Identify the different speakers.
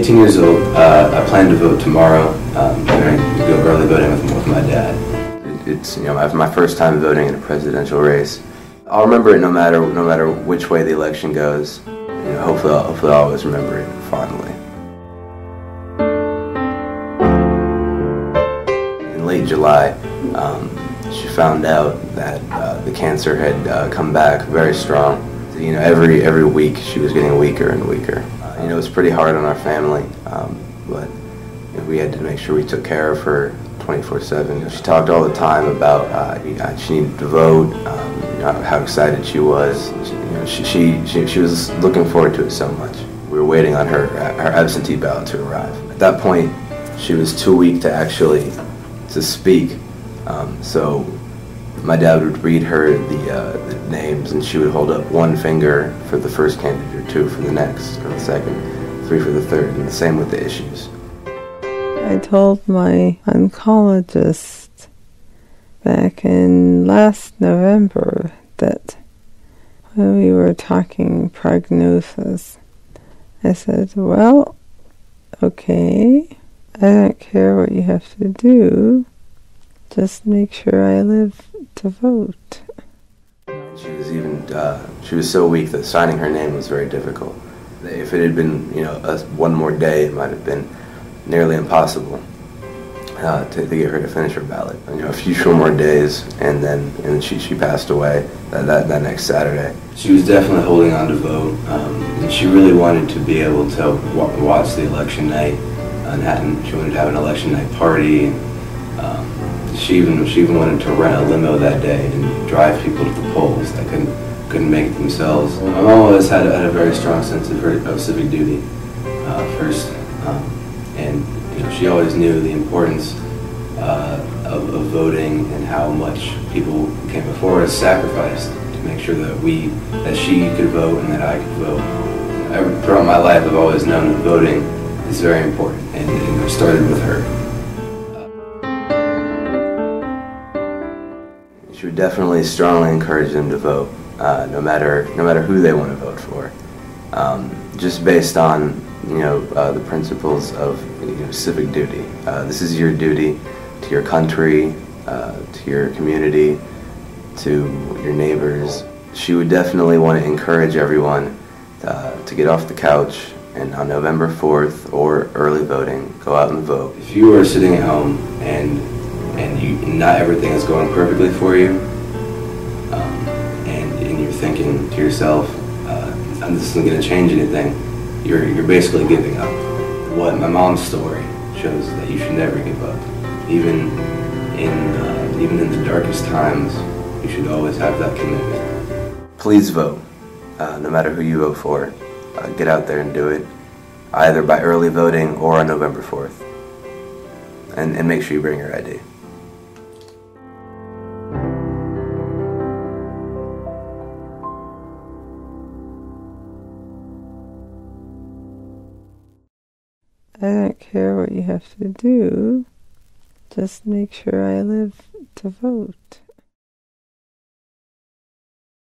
Speaker 1: 18 years old. I plan to vote tomorrow. I'm going to go early voting with my dad. It's my first time voting in a presidential race. I'll remember it no matter which way the election goes. Hopefully I'll always remember it fondly. In late July, she found out that the cancer had come back very strong. Every week she was getting weaker and weaker. It was pretty hard on our family, but we had to make sure we took care of her 24/7. She talked all the time about she needed to vote, how excited she was. She was looking forward to it so much. We were waiting on her absentee ballot to arrive. At that point, she was too weak to speak. So my dad would read her the names, and she would hold up one finger for the first candidate, or two for the next, or the second, three for the third, and the same with the issues.
Speaker 2: I told my oncologist back in last November that when we were talking prognosis, I said, well, okay, I don't care what you have to do, just make sure I live to vote. She was so weak that signing her name was very difficult. If it had been, one more day, it might have been nearly impossible to get her to finish her ballot. A few short more days, and then she passed away that next Saturday. She was definitely holding on to vote, and she really wanted to be able to watch the election night in She wanted to have an election night party. She even wanted to rent a limo that day and drive people to the polls that couldn't make it themselves. My mom always had a very strong sense of civic duty first, and she always knew the importance of voting and how much people who came before us sacrificed to make sure that she could vote and that I could vote. Throughout my life, I've always known that voting is very important, and it started with her. She would definitely strongly encourage them to vote, no matter who they want to vote for, just based on the principles of civic duty. This is your duty to your country, to your community, to your neighbors. She would definitely want to encourage everyone to get off the couch and on November 4th or early voting, go out and vote. If you are sitting at home and not everything is going perfectly for you, and you're thinking to yourself, this isn't going to change anything, you're basically giving up. What my mom's story shows is that you should never give up. Even in the darkest times, you should always have that commitment. Please vote, no matter who you vote for. Get out there and do it, either by early voting or on November 4th. And make sure you bring your ID. I don't care what you have to do, just make sure I live to vote.